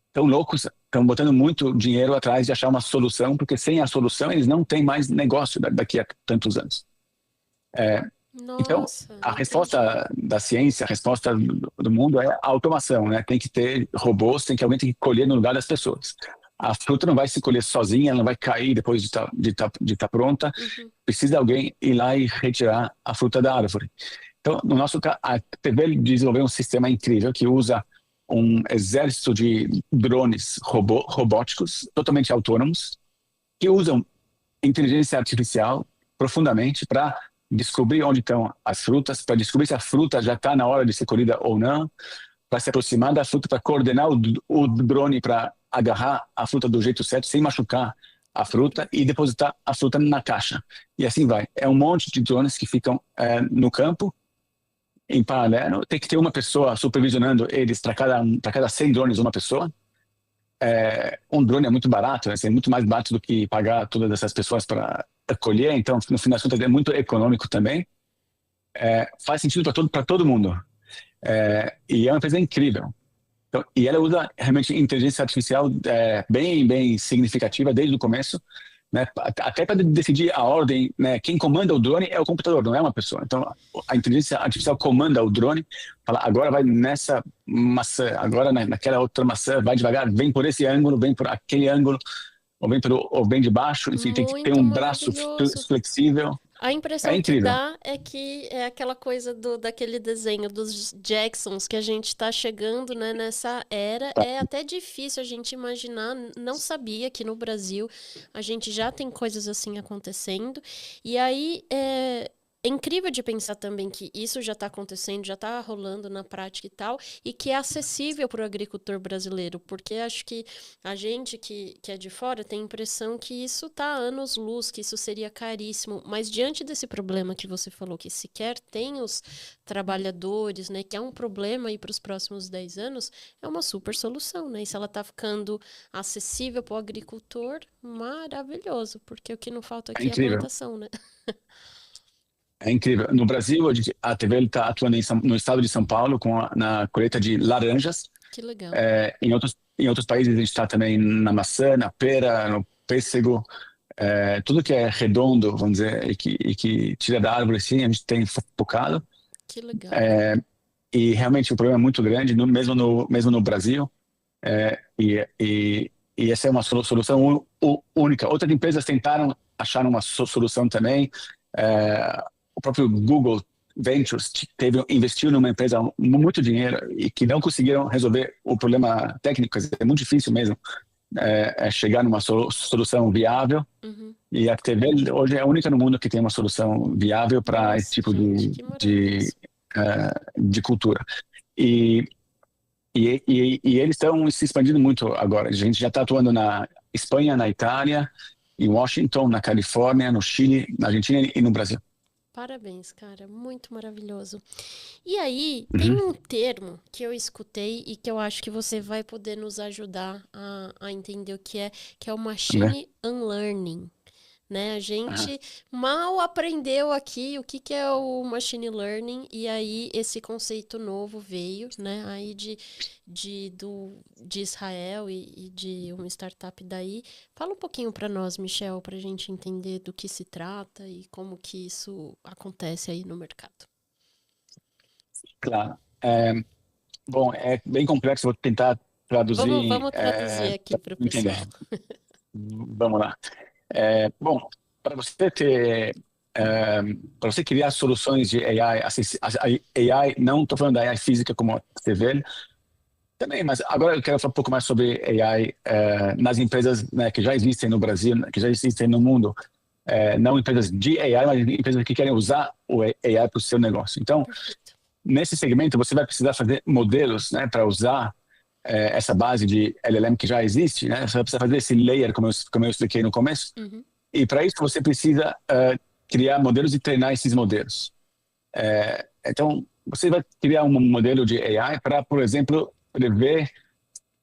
estão loucos, estão botando muito dinheiro atrás de achar uma solução, porque sem a solução eles não têm mais negócio daqui a tantos anos. Então, a resposta da ciência, a resposta do mundo é a automação, né? Tem que ter robôs, alguém tem que colher no lugar das pessoas. A fruta não vai se colher sozinha, ela não vai cair depois de tá pronta. Precisa de alguém ir lá e retirar a fruta da árvore. Então, no nosso caso, a TVL desenvolveu um sistema incrível que usa um exército de drones robóticos, totalmente autônomos, que usam inteligência artificial profundamente para descobrir onde estão as frutas, para descobrir se a fruta já está na hora de ser colhida ou não, para se aproximar da fruta, para coordenar o drone para agarrar a fruta do jeito certo, sem machucar a fruta e depositar a fruta na caixa. E assim vai. É um monte de drones que ficam no campo, em paralelo. Tem que ter uma pessoa supervisionando eles, para cada 100 drones, uma pessoa. Um drone é muito barato, é muito mais barato do que pagar todas essas pessoas para colher, então no fim das contas é muito econômico também. Faz sentido para todo mundo. E é uma empresa incrível. Então, e ela usa realmente inteligência artificial bem significativa desde o começo, né, até para decidir a ordem, né, quem comanda o drone é o computador, não é uma pessoa. Então a inteligência artificial comanda o drone, fala agora vai nessa maçã, agora naquela outra maçã, vai devagar, vem por esse ângulo, vem por aquele ângulo, ou vem de baixo, enfim, tem que ter um braço flexível. A impressão que dá é que é aquela coisa daquele desenho dos Jacksons, que a gente está chegando, né, nessa era. É até difícil a gente imaginar, não sabia que no Brasil a gente já tem coisas assim acontecendo. E aí é incrível de pensar também que isso já está acontecendo, já está rolando na prática e tal, e que é acessível para o agricultor brasileiro, porque acho que a gente que é de fora tem a impressão que isso está a anos-luz, que isso seria caríssimo, mas diante desse problema que você falou, que sequer tem os trabalhadores, né, que é um problema aí para os próximos 10 anos, é uma super solução, né? E se ela está ficando acessível para o agricultor, maravilhoso, porque o que não falta aqui é a plantação, né? É incrível. No Brasil, a TVL está atuando no estado de São Paulo na colheita de laranjas. Que legal. Em outros países a gente está também na maçã, na pera, no pêssego. Tudo que é redondo, vamos dizer, e que tira da árvore, assim, a gente tem focado. Que legal. E realmente o problema é muito grande, mesmo no Brasil. E essa é uma solução única. Outras empresas tentaram achar uma solução também. O próprio Google Ventures investiu numa empresa muito dinheiro e que não conseguiram resolver o problema técnico. É muito difícil mesmo chegar numa solução viável. Uhum. E a TV hoje é a única no mundo que tem uma solução viável para esse tipo Gente, que maravilhoso. de cultura. E, e eles estão se expandindo muito agora. A gente já está atuando na Espanha, na Itália, em Washington, na Califórnia, no Chile, na Argentina e no Brasil. Parabéns, cara, muito maravilhoso. E aí, tem Uhum. um termo que eu escutei e que eu acho que você vai poder nos ajudar a entender o que é o Né? machine unlearning, né? A Aham. gente mal aprendeu aqui o que é o machine learning e aí esse conceito novo veio, né? Aí de Israel e de uma startup daí. Fala um pouquinho para nós, Michel, para a gente entender do que se trata e como que isso acontece aí no mercado. Claro. Bom, é bem complexo, vou tentar Vamos, traduzir vamos traduzir aqui para para o entender. pessoal. Vamos lá. Bom, para você ter, para você criar soluções de AI, AI, não estou falando da AI física como você vê, também, mas agora eu quero falar um pouco mais sobre AI nas empresas, né, que já existem no Brasil, que já existem no mundo. Não empresas de AI, mas empresas que querem usar o AI para o seu negócio. Então, Perfeito. nesse segmento, você vai precisar fazer modelos, né, para usar essa base de LLM que já existe, né? Você vai precisar fazer esse layer, como eu expliquei no começo. Uhum. E para isso você precisa criar modelos e treinar esses modelos. Então, você vai criar um modelo de AI para, por exemplo, prever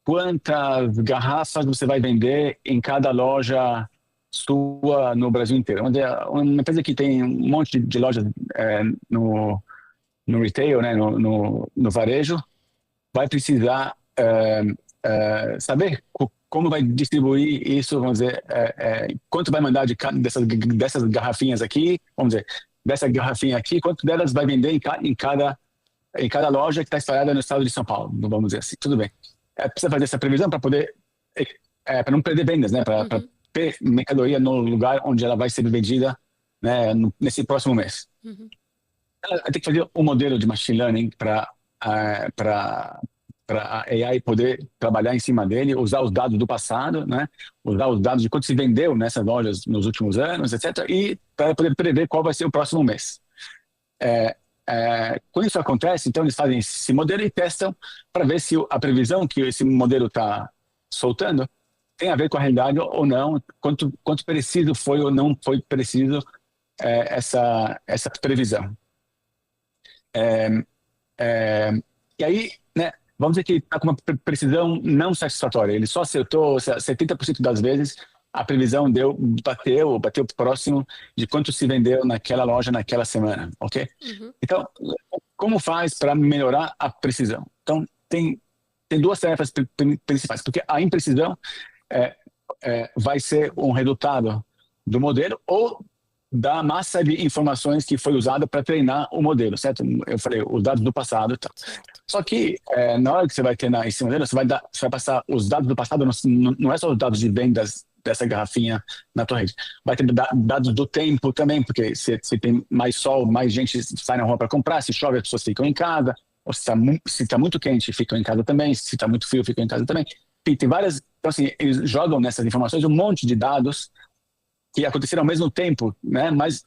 quantas garrafas você vai vender em cada loja sua no Brasil inteiro. Uma empresa que tem um monte de lojas no retail, né, no varejo, vai precisar saber como vai distribuir isso, vamos dizer, quanto vai mandar dessas garrafinhas aqui, vamos dizer, dessa garrafinha aqui, quanto delas vai vender em cada loja que está espalhada no estado de São Paulo, vamos dizer assim. Tudo bem. Precisa fazer essa previsão para poder, para não perder vendas, né, para Uhum. ter mercadoria no lugar onde ela vai ser vendida, né, nesse próximo mês. Uhum. Ela tem que fazer um modelo de machine learning para a AI poder trabalhar em cima dele, usar os dados do passado, né? Usar os dados de quanto se vendeu nessas lojas nos últimos anos, etc. E para poder prever qual vai ser o próximo mês. Quando isso acontece, então eles fazem esse modelo e testam para ver se a previsão que esse modelo está soltando tem a ver com a realidade ou não, quanto preciso foi ou não foi preciso essa previsão. E aí, né, vamos dizer que está com uma precisão não satisfatória. Ele só acertou 70% das vezes, a previsão bateu próximo de quanto se vendeu naquela loja naquela semana, ok? Uhum. Então, como faz para melhorar a precisão? Então, tem duas tarefas principais, porque a imprecisão vai ser um resultado do modelo ou da massa de informações que foi usada para treinar o modelo, certo? Eu falei, os dados do passado e tal. Certo. Só que na hora que você vai treinar esse modelo, você vai passar os dados do passado, não é só os dados de vendas dessa garrafinha na tua rede. Vai ter dados do tempo também, porque se tem mais sol, mais gente sai na rua para comprar, se chove, as pessoas ficam em casa, ou se tá muito quente, ficam em casa também, se está muito frio, ficam em casa também. Tem várias... Então, assim, eles jogam nessas informações um monte de dados que aconteceram ao mesmo tempo, né? mas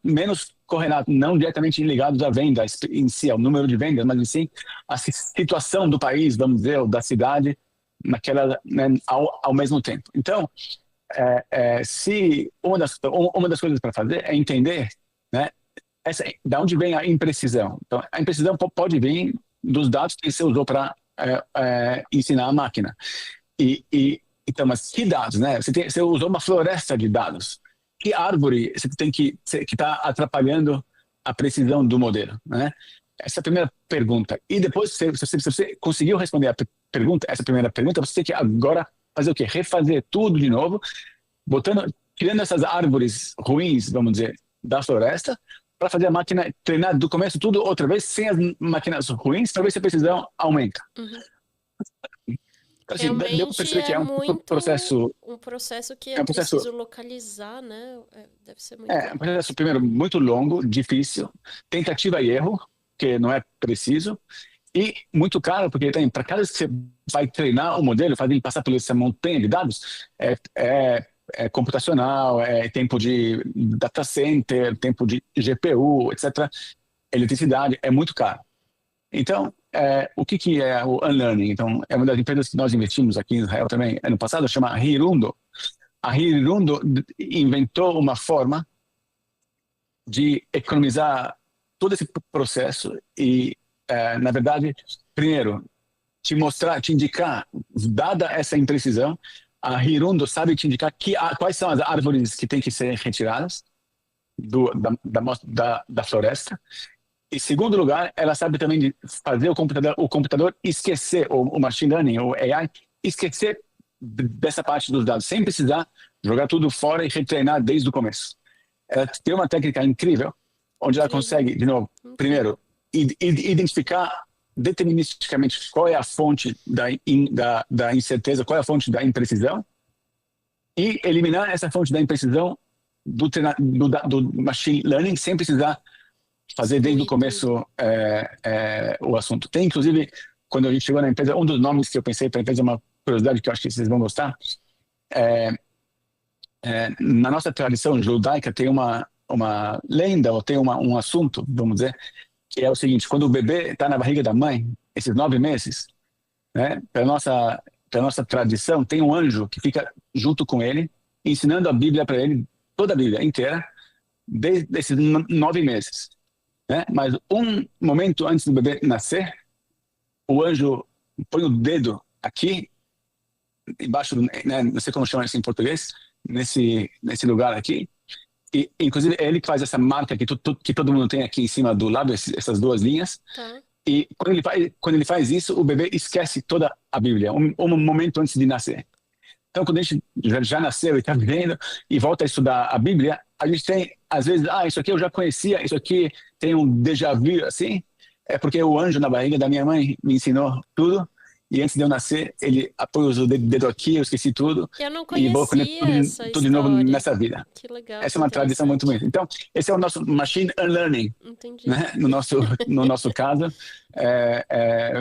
menos correlatos, não diretamente ligados à venda em si, ao número de vendas, mas sim à situação do país, vamos dizer, ou da cidade, né, ao mesmo tempo. Então, se uma das coisas para fazer é entender, né, da onde vem a imprecisão. Então, a imprecisão pode vir dos dados que você usou para ensinar a máquina. Então, mas que dados, né? Você usou uma floresta de dados. Que árvore você tem que está atrapalhando a precisão do modelo, né? Essa é a primeira pergunta. E depois, se você conseguiu responder essa primeira pergunta, você tem que agora fazer o quê? Refazer tudo de novo, tirando essas árvores ruins, vamos dizer, da floresta, para fazer a máquina treinar do começo tudo outra vez, sem as máquinas ruins, para ver se a precisão aumenta. Uhum. Assim, deu para Realmente perceber que é é muito um processo que é um processo, preciso localizar, né? Deve ser muito um complicado. processo primeiro muito longo, difícil, tentativa e erro, que não é preciso, E muito caro, porque tem, para cada vez que você vai treinar o modelo, fazer ele passar por essa montanha de dados, é computacional, é tempo de data center, tempo de GPU, etc. Eletricidade, é muito caro. Então, o que é o Unlearning? Então, é uma das empresas que nós investimos aqui em Israel também, ano passado, chama Hirundo. A Hirundo inventou uma forma de economizar todo esse processo e, na verdade, primeiro, te mostrar, te indicar, dada essa imprecisão, a Hirundo sabe te indicar quais são as árvores que têm que ser retiradas da floresta. Em segundo lugar, ela sabe também de fazer o computador esquecer, o machine learning, o AI, esquecer dessa parte dos dados, sem precisar jogar tudo fora e retreinar desde o começo. Ela tem uma técnica incrível, onde ela consegue, de novo, primeiro, identificar deterministicamente qual é a fonte da incerteza, qual é a fonte da imprecisão, e eliminar essa fonte da imprecisão do machine learning sem precisar fazer desde o começo o assunto. Tem, inclusive, quando a gente chegou na empresa, um dos nomes que eu pensei para a empresa, uma curiosidade que eu acho que vocês vão gostar, na nossa tradição judaica tem uma lenda, ou tem um assunto, vamos dizer, que é o seguinte: quando o bebê está na barriga da mãe, esses 9 meses, né, pela nossa tradição, tem um anjo que fica junto com ele, ensinando a Bíblia para ele, toda a Bíblia inteira, desde esses 9 meses. Né? Mas um momento antes do bebê nascer, o anjo põe o dedo aqui, embaixo, né, não sei como chama isso em português, nesse lugar aqui, e inclusive é ele que faz essa marca que todo mundo tem aqui em cima do lábio, essas 2 linhas. Tá. E quando ele faz isso, o bebê esquece toda a Bíblia, um momento antes de nascer. Então, quando a gente já nasceu e está vivendo e volta a estudar a Bíblia, a gente tem, às vezes, isso aqui eu já conhecia, isso aqui tem um déjà vu, assim, é porque o anjo na barriga da minha mãe me ensinou tudo, e antes de eu nascer, ele apoiou o dedo aqui, eu esqueci tudo, Eu não e vou aprender conhecia tudo de novo nessa vida. Que legal. Essa é uma tradição muito bonita. Então, esse é o nosso machine learning. Entendi. Né? No nosso caso,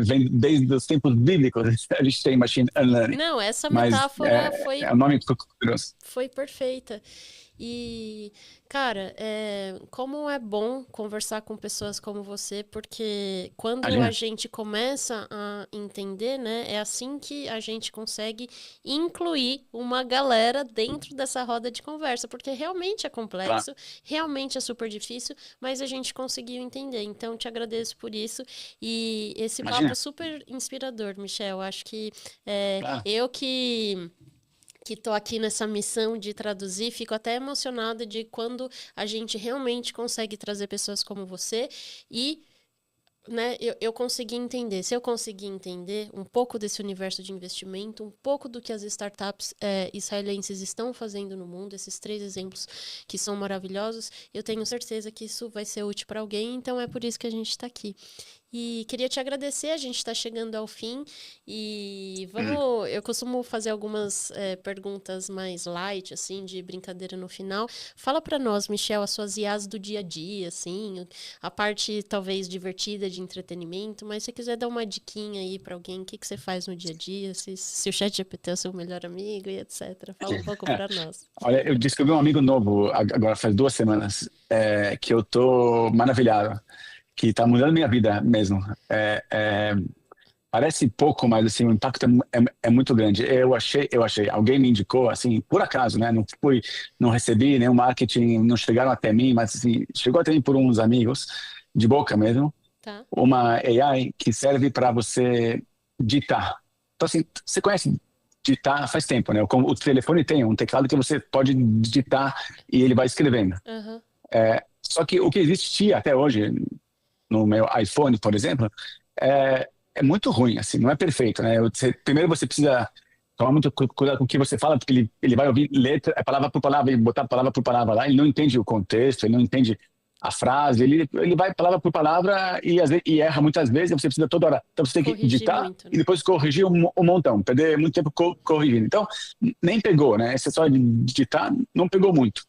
vem desde os tempos bíblicos, a gente tem machine learning. Não, essa metáfora é um nome poderoso. Foi perfeita. E, cara, como é bom conversar com pessoas como você, porque quando a gente começa a entender, né, é assim que a gente consegue incluir uma galera dentro dessa roda de conversa, porque realmente é complexo, realmente é super difícil, mas a gente conseguiu entender. Então, te agradeço por isso. E esse papo é super inspirador, Michel. Acho que eu que estou aqui nessa missão de traduzir, fico até emocionada de quando a gente realmente consegue trazer pessoas como você e, né, eu consegui entender. Se eu conseguir entender um pouco desse universo de investimento, um pouco do que as startups israelenses estão fazendo no mundo, esses 3 exemplos que são maravilhosos, eu tenho certeza que isso vai ser útil para alguém, então é por isso que a gente está aqui. E queria te agradecer, a gente está chegando ao fim e eu costumo fazer algumas perguntas mais light, assim, de brincadeira no final. Fala para nós, Michel, as suas IAs do dia a dia, assim, a parte talvez divertida de entretenimento, mas se você quiser dar uma diquinha aí para alguém, o que você faz no dia a dia, se o ChatGPT é o seu melhor amigo e etc. Fala um pouco para nós. Olha, eu descobri um amigo novo, agora faz 2 semanas, que eu tô maravilhado, que está mudando minha vida mesmo. Parece pouco, mas assim, o impacto é muito grande. Eu achei, alguém me indicou, assim, por acaso, né? Não recebi nenhum marketing, não chegaram até mim, mas assim, chegou até mim por uns amigos, de boca mesmo, uma AI que serve para você digitar. Então, assim, você conhece digitar faz tempo, né? O telefone tem um teclado que você pode digitar e ele vai escrevendo. Só que o que existia até hoje no meu iPhone, por exemplo, é muito ruim, assim, não é perfeito, né? Primeiro você precisa tomar muito cuidado com o que você fala, porque ele vai ouvir letra, palavra por palavra, e botar palavra por palavra lá, ele não entende o contexto, ele não entende a frase, ele vai palavra por palavra e erra muitas vezes, e você precisa toda hora. Então você tem que digitar muito, né? E depois corrigir um montão, perder muito tempo corrigindo. Então, nem pegou, né? Essa história de digitar não pegou muito.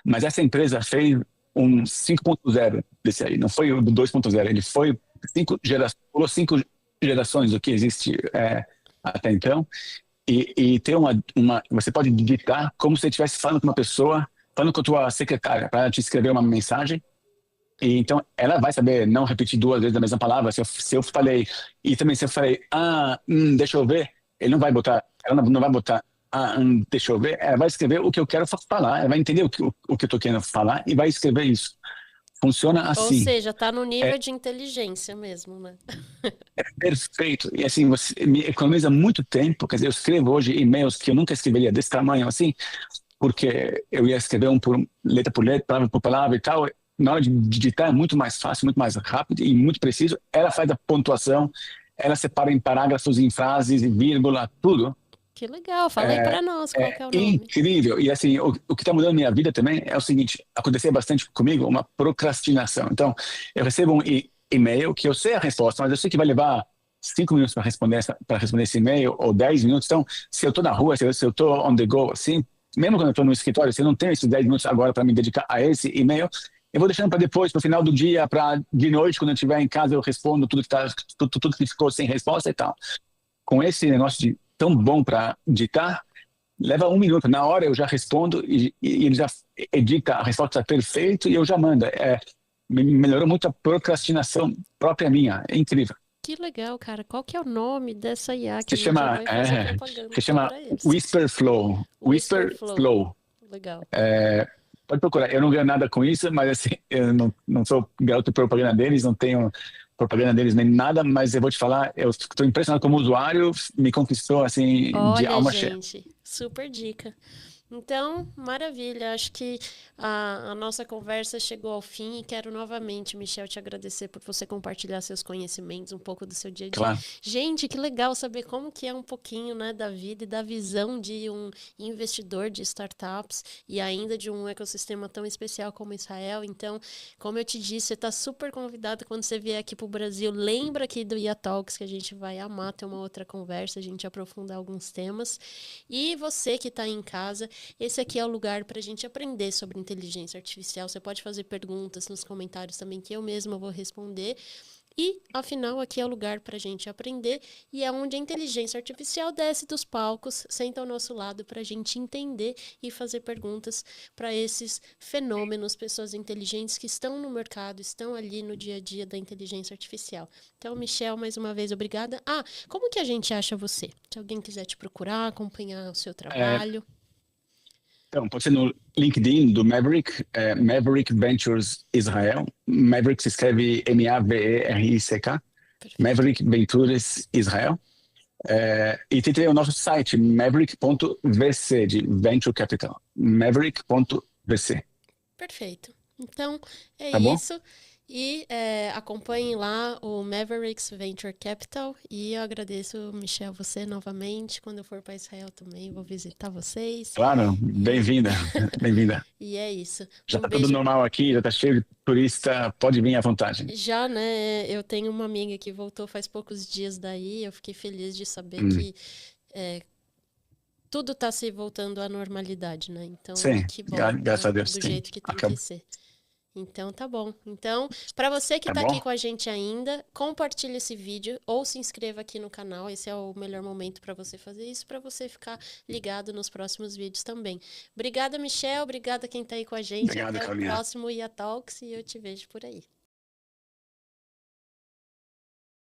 Mas essa empresa fez um 5.0 desse aí, não foi o 2.0, ele foi pulou 5 gerações do que existe até então. E ter você pode digitar como se você estivesse falando com uma pessoa, falando com a tua secretária, para te escrever uma mensagem. E então ela vai saber não repetir 2 vezes a mesma palavra. Se eu falei, e também se eu falei, deixa eu ver, ela não vai botar, deixa eu ver, ela vai escrever o que eu quero falar, ela vai entender o que eu estou querendo falar e vai escrever isso. Funciona Ou assim. seja, tá no nível de inteligência mesmo, né? Perfeito. E assim, você me economiza muito tempo. Quer dizer, eu escrevo hoje e-mails que eu nunca escreveria desse tamanho assim, porque eu ia escrever letra por letra, palavra por palavra e tal. Na hora de digitar é muito mais fácil, muito mais rápido e muito preciso. Ela faz a pontuação, ela separa em parágrafos, em frases, em vírgula, tudo. Que legal, fala aí pra nós qual que é o nome. Incrível. E assim, o que está mudando na minha vida também é o seguinte, acontecia bastante comigo uma procrastinação. Então, eu recebo um e-mail que eu sei a resposta, mas eu sei que vai levar 5 minutos para responder esse e-mail, ou 10 minutos. Então, se eu estou na rua, se eu estou on the go, assim, mesmo quando eu estou no escritório, se eu não tenho esses 10 minutos agora para me dedicar a esse e-mail, eu vou deixando para depois, para o final do dia, para de noite, quando eu estiver em casa, eu respondo tudo que ficou sem resposta e tal. Com esse negócio de tão bom para digitar, leva 1 minuto. Na hora eu já respondo e ele já edita a resposta perfeito e eu já mando. Melhorou muito a procrastinação própria minha. É incrível. Que legal, cara. Qual que é o nome dessa IA que Se chama, Whisper Flow. Whisper Flow. Legal. Pode procurar. Eu não ganho nada com isso, mas assim, eu não sou garoto de propaganda deles, não tenho propaganda deles nem nada, mas eu vou te falar, eu estou impressionado como usuário, me conquistou assim de alma cheia. Olha, gente, super dica. Então, maravilha. Acho que a nossa conversa chegou ao fim e quero novamente, Michel, te agradecer por você compartilhar seus conhecimentos, um pouco do seu dia a dia. Claro. Gente, que legal saber como que é um pouquinho, né, da vida e da visão de um investidor de startups e ainda de um ecossistema tão especial como Israel. Então, como eu te disse, você está super convidado quando você vier aqui para o Brasil. Lembra aqui do IA Talks, que a gente vai amar ter uma outra conversa, a gente aprofundar alguns temas. E você que está aí em casa, esse aqui é o lugar para a gente aprender sobre inteligência artificial. Você pode fazer perguntas nos comentários também, que eu mesma vou responder. E, afinal, aqui é o lugar para a gente aprender e é onde a inteligência artificial desce dos palcos, senta ao nosso lado para a gente entender e fazer perguntas para esses fenômenos, pessoas inteligentes que estão no mercado, estão ali no dia a dia da inteligência artificial. Então, Michel, mais uma vez, obrigada. Como que a gente acha você? Se alguém quiser te procurar, acompanhar o seu trabalho... Então, pode ser no LinkedIn do Maverick, Maverick Ventures Israel. Maverick se escreve Maverick, Maverick Ventures Israel. E tem o nosso site, maverick.vc, de Venture Capital. Maverick.vc. Perfeito. Então, tá isso. E acompanhem lá o Mavericks Venture Capital. E eu agradeço, Michel, você novamente. Quando eu for para Israel também, vou visitar vocês. Claro, bem-vinda, bem-vinda. E é isso. Já tá tudo normal aqui, já tá cheio de turista, pode vir à vontade. Já, né? Eu tenho uma amiga que voltou faz poucos dias daí. Eu fiquei feliz de saber que tudo está se voltando à normalidade, né? Então, sim, que bom. Graças a Deus. Do jeito que tem que ser. Então, tá bom. Então, para você que tá aqui com a gente ainda, compartilhe esse vídeo ou se inscreva aqui no canal. Esse é o melhor momento para você fazer isso, para você ficar ligado nos próximos vídeos também. Obrigada, Michel. Obrigada quem tá aí com a gente. Obrigado, até Carolina. o próximo IA Talks e eu te vejo por aí.